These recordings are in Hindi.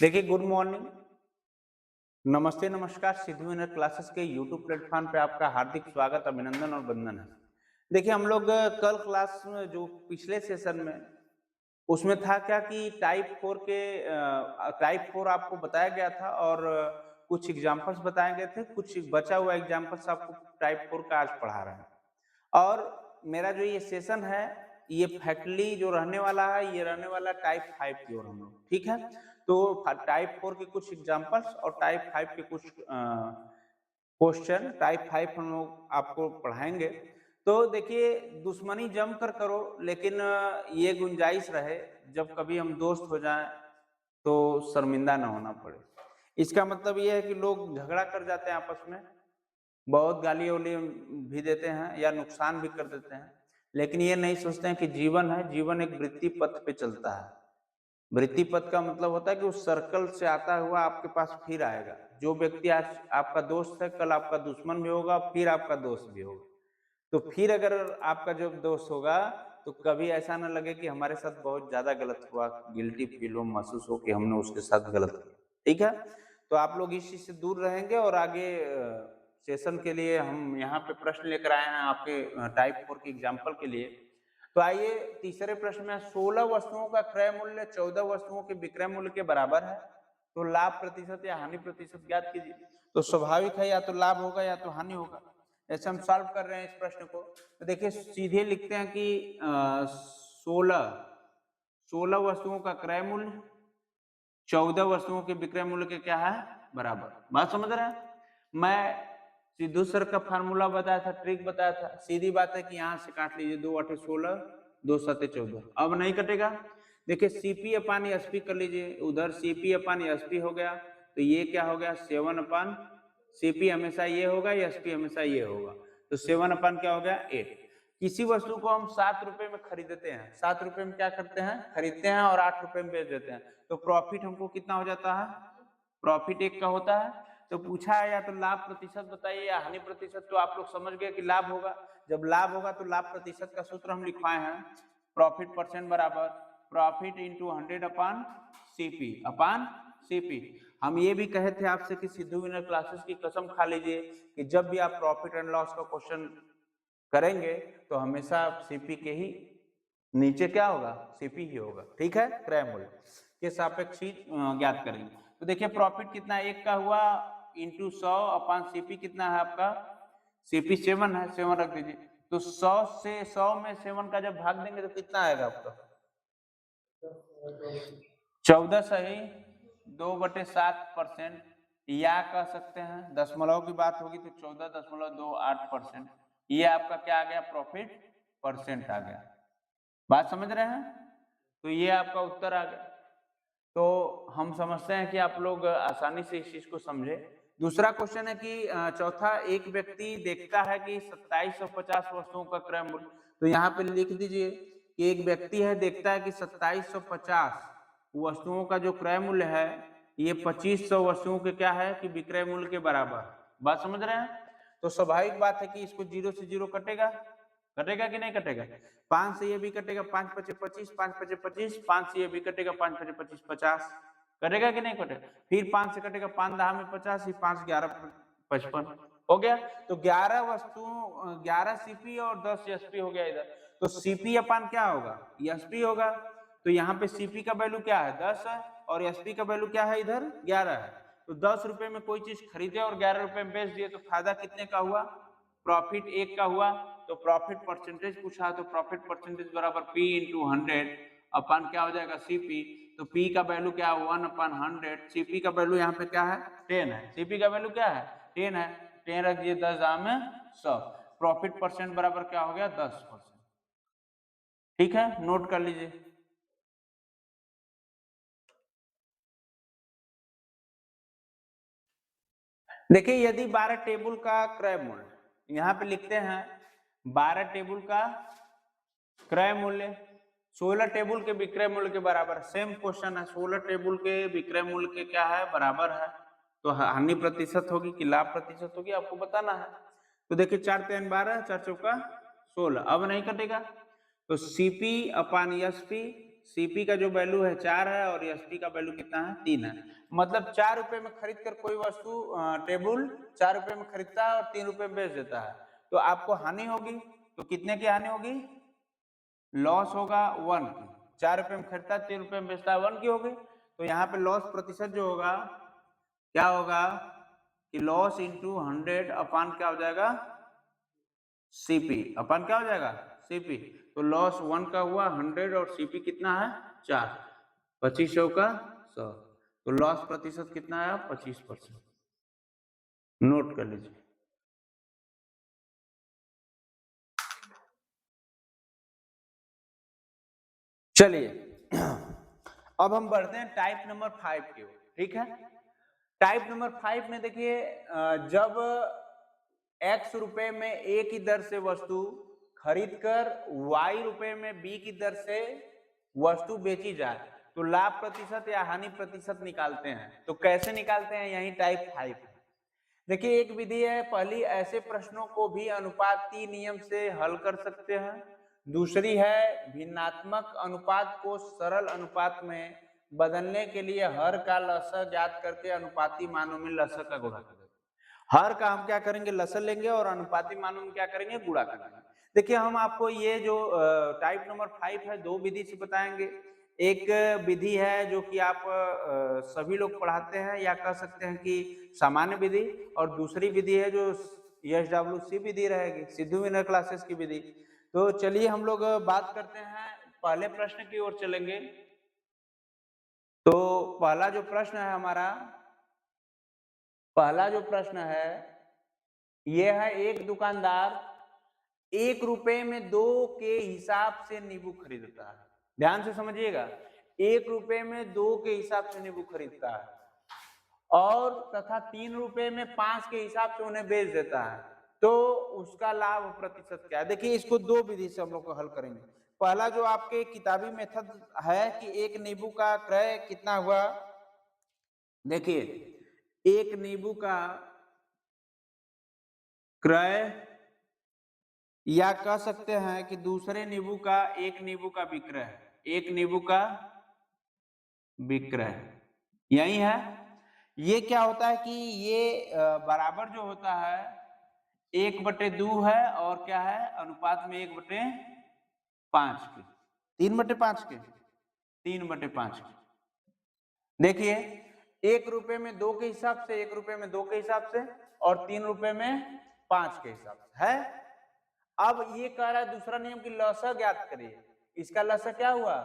देखिए, गुड मॉर्निंग, नमस्ते, नमस्कार। सिद्धू विनर क्लासेस के यूट्यूब प्लेटफॉर्म पे आपका हार्दिक स्वागत, अभिनंदन और वंदन है। देखिए, हम लोग कल क्लास में जो पिछले सेशन में उसमें था क्या कि टाइप 4 आपको बताया गया था और कुछ एग्जांपल्स बताए गए थे, कुछ बचा हुआ एग्जांपल्स आपको टाइप 4 का आज पढ़ा रहे हैं। और मेरा जो ये सेशन है, ये फैक्टली जो रहने वाला है, ये रहने वाला टाइप 5 की ओर हम लोग, ठीक है? तो टाइप 4 के कुछ एग्जांपल्स और टाइप 5 के कुछ क्वेश्चन टाइप 5 हम लोग आपको पढ़ाएंगे। तो देखिए, दुश्मनी जम कर करो, लेकिन ये गुंजाइश रहे जब कभी हम दोस्त हो जाएं तो शर्मिंदा ना होना पड़े। इसका मतलब ये है कि लोग झगड़ा कर जाते हैं आपस में, बहुत गाली-वाली भी देते हैं या नुकसान भी कर देते हैं, लेकिन ये नहीं सोचते हैं कि जीवन है, जीवन एक वृत्ति पथ पे चलता है। वृत्ति पथ का मतलब होता है कि उस सर्कल से आता हुआ आपके पास फिर आएगा। जो व्यक्ति आज आपका दोस्त है, कल आपका दुश्मन भी होगा, फिर आपका दोस्त भी होगा। तो फिर अगर आपका जो दोस्त होगा, तो कभी ऐसा ना लगे कि हमारे साथ बहुत ज़्यादा गलत हुआ, गिल्टी फील हो, महसूस हो कि हमने उसके साथ गलत किया। ठीक है? तो आप लोग इस चीज़ से दूर रहेंगे और आगे सेशन के लिए हम यहाँ पे प्रश्न लेकर आए हैं आपके टाइप 4 के एग्जाम्पल के लिए। तो आइए, तीसरे प्रश्न में 16 वस्तुओं का क्रय मूल्य 14 वस्तुओं के विक्रय मूल्य के बराबर है, तो लाभ प्रतिशत या हानि प्रतिशत ज्ञात कीजिए। तो स्वाभाविक है, या तो लाभ होगा या तो हानि होगा। जैसे हम सॉल्व कर रहे हैं इस प्रश्न को, तो देखिए सीधे लिखते हैं कि 16 वस्तुओं का क्रय मूल्य 14 वस्तुओं के विक्रय मूल्य के क्या है, बराबर। बात समझ रहे हैं? मैं सिद्धू सर का फार्मूला बताया था, ट्रिक बताया था। सीधी बात है कि यहाँ से काट लीजिए, 2 8 16, 2 7 14। अब नहीं कटेगा। देखिए, सीपी अपान एसपी कर लीजिए, उधर सीपी अपान एसपी हो गया, तो ये क्या हो गया, 7 अपान सीपी हमेशा ये होगा, एसपी हमेशा ये होगा, तो 7 अपान क्या हो गया, 8। किसी वस्तु को हम 7 रुपए में खरीदते हैं, 7 रुपए में क्या करते हैं, खरीदते हैं और 8 रुपए में बेच देते हैं, तो प्रॉफिट हमको कितना हो जाता है, प्रॉफिट 1 का होता है। तो पूछा है या तो लाभ प्रतिशत बताइए या हानि प्रतिशत, तो आप लोग समझ गए कि लाभ होगा। जब लाभ होगा तो लाभ प्रतिशत का सूत्र हम लिखवाए हैं, प्रॉफिट परसेंट बराबर प्रॉफिट इंटू 100 अपान सीपी। हम ये भी कहे थे आपसे कि सिद्धू विनर क्लासेस की कसम खा लीजिए कि जब भी आप प्रॉफिट एंड लॉस का क्वेश्चन करेंगे तो हमेशा सीपी के ही नीचे क्या होगा, सीपी ही होगा। ठीक है? क्रय मूल्य के सापेक्ष ही ज्ञात करेंगे। तो देखिए, प्रॉफिट कितना 1 का हुआ इंटू 100 अपान सीपी कितना है आपका, सीपी 7 है, 7 रख दीजिए। तो 100 से 100 में 7 का जब भाग देंगे तो कितना आएगा आपका, 14 सही 2/7%, या कह सकते हैं दशमलव की बात होगी तो 14.28%। ये आपका क्या आ गया, प्रॉफिट परसेंट आ गया। बात समझ रहे हैं? तो ये आपका उत्तर आ गया। तो हम समझते हैं कि आप लोग आसानी से इस चीज को समझे। दूसरा क्वेश्चन है कि चौथा, एक व्यक्ति देखता है कि 2750 वस्तुओं का क्रय मूल्य, तो यहाँ पे लिख दीजिए कि एक व्यक्ति है, देखता है कि 2750 वस्तुओं का जो क्रय मूल्य है, ये 2500 वस्तुओं के क्या है कि विक्रय मूल्य के बराबर। बात समझ रहे हैं? तो स्वाभाविक बात है कि इसको 0 से 0 कटेगा, कटेगा कि नहीं कटेगा, 5 से ये भी कटेगा, 5 पचे 25, 5 पचे 25, 5 से ये भी कटेगा, 5 पचे 25, 50 कटेगा कि नहीं कटेगा। फिर 5 से कटेगा, 5 10 में 50, 5 11 55 हो गया। तो 11 वस्तुओं 11 सीपी और 10 एसपी हो गया इधर। तो सीपी अपान क्या होगा, एसपी होगा। तो यहाँ पे सीपी का वैल्यू क्या है, 10 है, और एसपी का वैल्यू क्या है, इधर 11 है। तो 10 रुपए में कोई चीज खरीदे और 11 रुपए में बेच दिए, तो फायदा कितने का हुआ, प्रॉफिट 1 का हुआ। तो प्रॉफिट परसेंटेज पूछा, तो प्रॉफिट परसेंटेज बराबर पी इंटू 100 अपान क्या हो जाएगा, सीपी। तो पी का वैल्यू क्या है, 1/100। सीपी का वैल्यू यहाँ पे क्या है, 10 है। सीपी का वैल्यू क्या है, 10 है। 10 रख दिए, 10 दाम में 100। प्रॉफिट परसेंट बराबर क्या हो गया, 10%। ठीक है, नोट कर लीजिए। देखिए, यदि 12 टेबल का क्रय मूल्य, यहाँ पे लिखते हैं 12 टेबल का क्रय मूल्य 16 टेबल के विक्रय मूल्य के बराबर। सेम क्वेश्चन है, 16 टेबल के विक्रय मूल्य के क्या है, बराबर है। तो हानि प्रतिशत होगी कि लाभ प्रतिशत होगी, आपको बताना है। तो देखिए, 4 3 12, 4 चौका 16, अब नहीं कटेगा। तो सीपी अपान एसपी सीपी का जो वैल्यू है 4 है और एसपी का वैल्यू कितना है 3 है। मतलब 4 रुपए में खरीद कर कोई वस्तु टेबल 4 रुपए में खरीदता है और 3 रुपए में बेच देता है, तो आपको हानि होगी। तो कितने की हानि होगी? लॉस होगा 1 की। 4 रुपए में खरीदता है 3 रुपए में बेचता है, 1 की होगी। तो यहाँ पे लॉस प्रतिशत जो होगा क्या होगा कि लॉस इंटू 100 अपान क्या हो जाएगा? सीपी अपन क्या हो जाएगा? सीपी। तो लॉस 1 का हुआ 100 और सीपी कितना है? 4। 2500 का 100, तो लॉस प्रतिशत कितना आया? 25%। नोट कर लीजिए। चलिए अब हम बढ़ते हैं टाइप नंबर 5 की ओर। ठीक है, टाइप नंबर 5 में देखिए जब x रुपए में a की दर से वस्तु खरीदकर y रुपए में b की दर से वस्तु बेची जाए तो लाभ प्रतिशत या हानि प्रतिशत निकालते हैं। तो कैसे निकालते हैं? यही टाइप 5 है। देखिए एक विधि है, पहली ऐसे प्रश्नों को भी अनुपाती नियम से हल कर सकते हैं। दूसरी है भिन्नात्मक अनुपात को सरल अनुपात में बदलने के लिए हर का लसक ज्ञात करके अनुपाती मानों में लसक का गुणा करेंगे। हर का हम क्या करेंगे? लसक लेंगे और अनुपाती मानों में क्या करेंगे? गुणा करेंगे। देखिए हम आपको ये जो टाइप नंबर 5 है 2 विधि से बताएंगे। एक विधि है जो कि आप सभी लोग पढ़ाते हैं या कह सकते हैं कि सामान्य विधि, और दूसरी विधि है जो SWC विधि रहेगी, सिद्धू विनर क्लासेस की विधि। तो चलिए हम लोग बात करते हैं, पहले प्रश्न की ओर चलेंगे। तो पहला जो प्रश्न है हमारा, पहला जो प्रश्न है यह है, एक दुकानदार 1 रुपए में 2 के हिसाब से नींबू खरीदता है। ध्यान से समझिएगा, 1 रुपए में 2 के हिसाब से नींबू खरीदता है और तथा 3 रुपए में 5 के हिसाब से उन्हें बेच देता है, तो उसका लाभ प्रतिशत क्या है? देखिए इसको 2 विधि से हम लोग को हल करेंगे। पहला जो आपके किताबी मेथड है कि एक नींबू का क्रय कितना हुआ। देखिए एक नींबू का क्रय या कह सकते हैं कि दूसरे नींबू का एक नींबू का विक्रय, एक नींबू का विक्रय यही है। ये क्या होता है कि ये बराबर जो होता है 1/2 है और क्या है अनुपात में 1/5 के, 3/5 के, 3/5 के। देखिए 1 रुपए में 2 के हिसाब से, 1 रुपए में 2 के हिसाब से और 3 रुपए में 5 के हिसाब से है। अब ये कह रहा है दूसरा नियम की लसक ज्ञात करिए। इसका लसक क्या हुआ?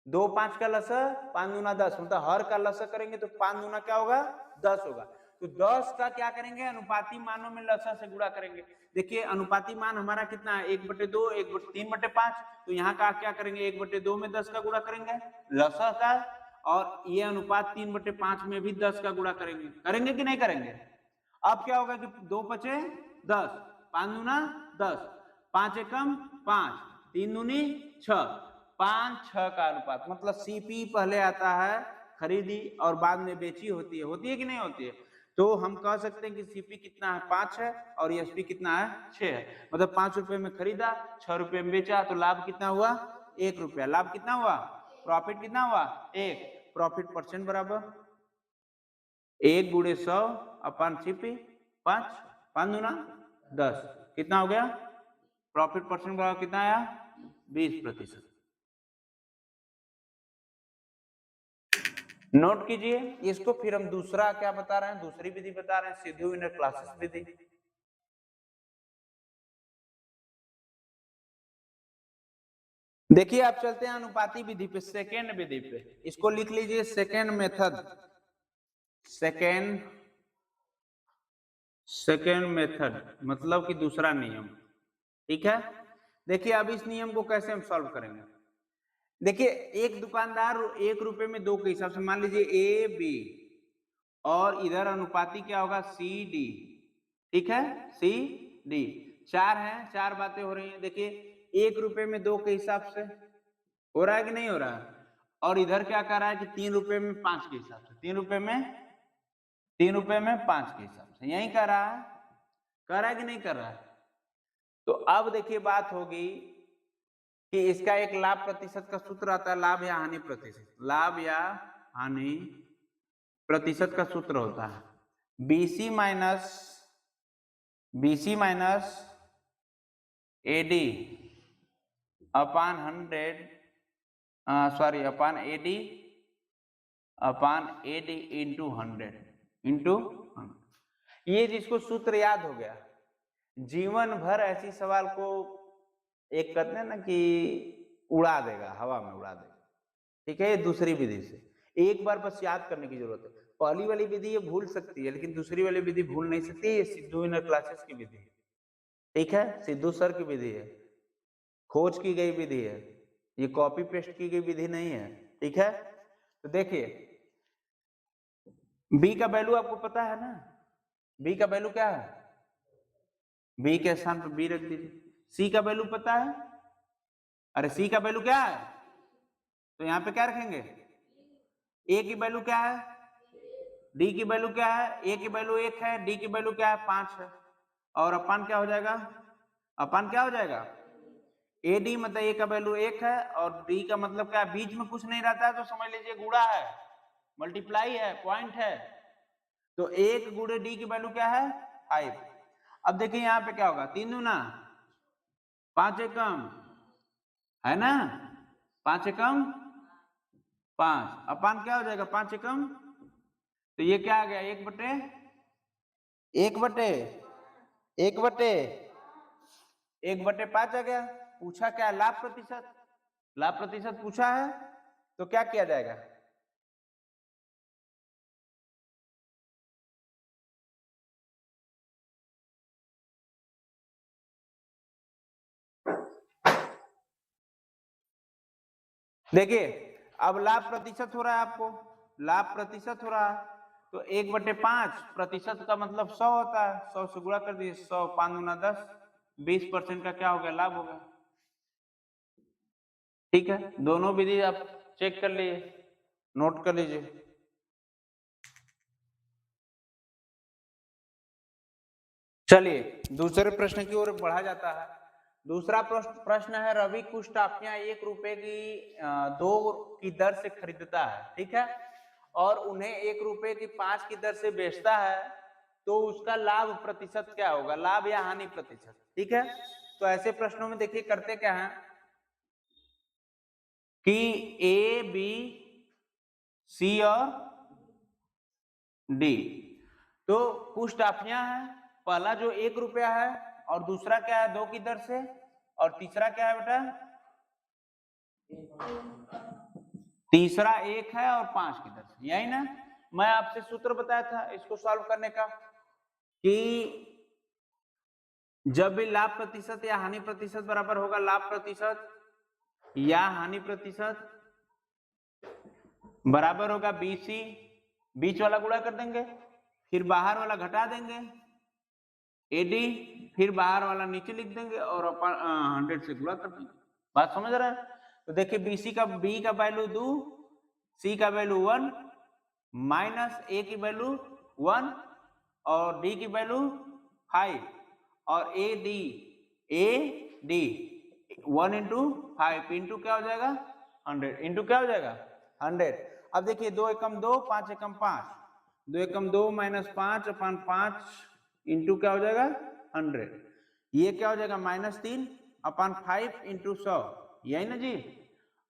2 5 का लसक 5 दूना 10, मतलब हर का लसक करेंगे तो 5 दूना क्या होगा? 10 होगा। तो 10 का क्या करेंगे? अनुपाती मानों में लसक से गुणा करेंगे। देखिए अनुपाती मान हमारा कितना है? 1/2, 3/5। तो यहाँ का क्या करेंगे? 1/2 में 10 का गुणा करेंगे लसक का, और ये अनुपात 3/5 में भी 10 का गुणा करेंगे। करेंगे कि नहीं करेंगे? अब क्या होगा कि 2 बचे 10, 5 दूना 10, 5 एकम 5, 3 दूनी 6, 5 6 का अनुपात, मतलब सीपी पहले आता है खरीदी और बाद में बेची होती है कि नहीं होती है? तो हम कह सकते हैं कि सीपी कितना है? 5 है और एसपी कितना है? 6 है। मतलब 5 रुपए में खरीदा, 6 रुपए में बेचा, तो लाभ कितना हुआ? 1 रुपया। लाभ कितना हुआ? प्रॉफिट कितना हुआ? 1। प्रॉफिट परसेंट बराबर 1 गुणे 100 अपन सीपी 5, 5 दूना 10, कितना हो गया? प्रॉफिट परसेंट बराबर कितना आया? 20%। नोट कीजिए इसको। फिर हम दूसरा क्या बता रहे हैं? दूसरी विधि बता रहे हैं, सिद्धू विनर क्लासेस विधि। देखिए आप चलते हैं अनुपाती विधि पे, सेकेंड विधि पे। इसको लिख लीजिए सेकेंड मेथड, सेकेंड मेथड मतलब कि दूसरा नियम। ठीक है, देखिए अब इस नियम को कैसे हम सॉल्व करेंगे। देखिए एक दुकानदार 1 रुपए में 2 के हिसाब से, मान लीजिए ए बी, और इधर अनुपाती क्या होगा? C D. ठीक है, सी डी। 4 है, 4 बातें हो रही हैं। देखिए 1 रुपए में 2 के हिसाब से हो रहा है कि नहीं हो रहा है? और इधर क्या कर रहा है कि 3 रुपए में 5 के हिसाब से, 3 रुपए में 5 के हिसाब से यही कर रहा है। कर रहा है कि नहीं कर रहा है? तो अब देखिए बात होगी कि इसका एक लाभ प्रतिशत का सूत्र आता है, लाभ या हानि प्रतिशत, लाभ या हानि प्रतिशत का सूत्र होता है BC minus AD upon 100 sorry upon AD into 100 ये जिसको सूत्र याद हो गया, जीवन भर ऐसी सवाल को एक कहते हैं ना कि उड़ा देगा, हवा में उड़ा देगा। ठीक है, ये दूसरी विधि से एक बार बस याद करने की जरूरत है। पहली वाली विधि ये भूल सकती है, लेकिन दूसरी वाली विधि भूल नहीं सकती। ये सिद्धू इनर क्लासेस की विधि है, ठीक है, सिद्धू सर की विधि है, खोज की गई विधि है, ये कॉपी पेस्ट की गई विधि नहीं है। ठीक है, तो देखिए बी का वैल्यू आपको पता है ना, बी का वैल्यू क्या है, बी के स्थान पर बी रख दीजिए। सी का वैल्यू पता है, अरे सी का वैल्यू क्या है, तो यहाँ पे क्या रखेंगे, ए की वैल्यू क्या है, डी की वैल्यू क्या है, ए की वैल्यू 1 है, डी की वैल्यू क्या है 5 है, और अपान क्या हो जाएगा, अपान क्या हो जाएगा, ए डी मतलब ए का वैल्यू 1 है और डी का मतलब क्या है, बीच में कुछ नहीं रहता है तो समझ लीजिए गुणा है, मल्टीप्लाई है, पॉइंट है। तो 1 गुणे डी की वैल्यू क्या है 5। अब देखिए यहाँ पे क्या होगा, 3 दूना 5 एकम है ना, 5 एकम 5 अपान क्या हो जाएगा 5 एकम, तो ये क्या आ गया 1 बटे 5 आ गया। पूछा क्या, लाभ प्रतिशत, लाभ प्रतिशत पूछा है, तो क्या किया जाएगा, देखिए अब लाभ प्रतिशत हो रहा है, आपको लाभ प्रतिशत हो रहा है, तो 1/5 प्रतिशत का मतलब 100 होता है, 100 से गुणा कर दीजिए, 100 5 गुना 10, 20% का क्या हो गया, लाभ हो गया। ठीक है, दोनों विधि आप चेक कर लीजिए, नोट कर लीजिए। चलिए दूसरे प्रश्न की ओर बढ़ा जाता है। दूसरा प्रश्न है, रवि कुछ टाफियां 1 रुपए की 2 की दर से खरीदता है, ठीक है, और उन्हें 1 रुपए की 5 की दर से बेचता है, तो उसका लाभ प्रतिशत क्या होगा, लाभ या हानि प्रतिशत। ठीक है, तो ऐसे प्रश्नों में देखिए करते क्या है कि ए बी सी और डी, तो कुछ टाफियां हैं, पहला जो 1 रुपया है और दूसरा क्या है 2 की दर से, और तीसरा क्या है बेटा, तीसरा 1 है और 5 की दर से, यही ना। मैं आपसे सूत्र बताया था इसको सॉल्व करने का कि जब भी लाभ प्रतिशत या हानि प्रतिशत बराबर होगा लाभ प्रतिशत या हानि प्रतिशत बराबर होगा बीसी, बीच वाला गुणा कर देंगे, फिर बाहर वाला घटा देंगे एडी, फिर बाहर वाला नीचे लिख देंगे और 100 से गुणा कर देंगे। बात समझ रहे हैं, तो देखिए बीसी का बी का वैल्यू 2, सी का वैल्यू 1, माइनस ए की वैल्यू 1 और डी की वैल्यू 5, और ए डी 1 इंटू 5 इंटू क्या हो जाएगा 100, इंटू क्या हो जाएगा 100। अब देखिए 2 एकम 2, 5 एकम 5, 2 एकम 2 माइनस 5 अपान 5 इंटू क्या हो जाएगा 100, ये क्या हो जाएगा -3 अपान 5 इंटू 100, यही ना जी,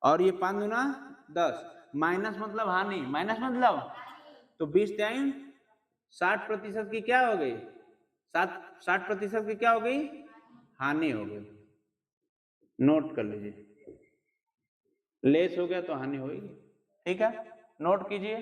और ये 5 दूना 10, माइनस मतलब हानि, माइनस मतलब तो 20 टाइम 60% की क्या हो गई, 60% की क्या हो गई, हानि हो गई। नोट कर लीजिए, लेस हो गया तो हानि होगी। ठीक है, नोट कीजिए।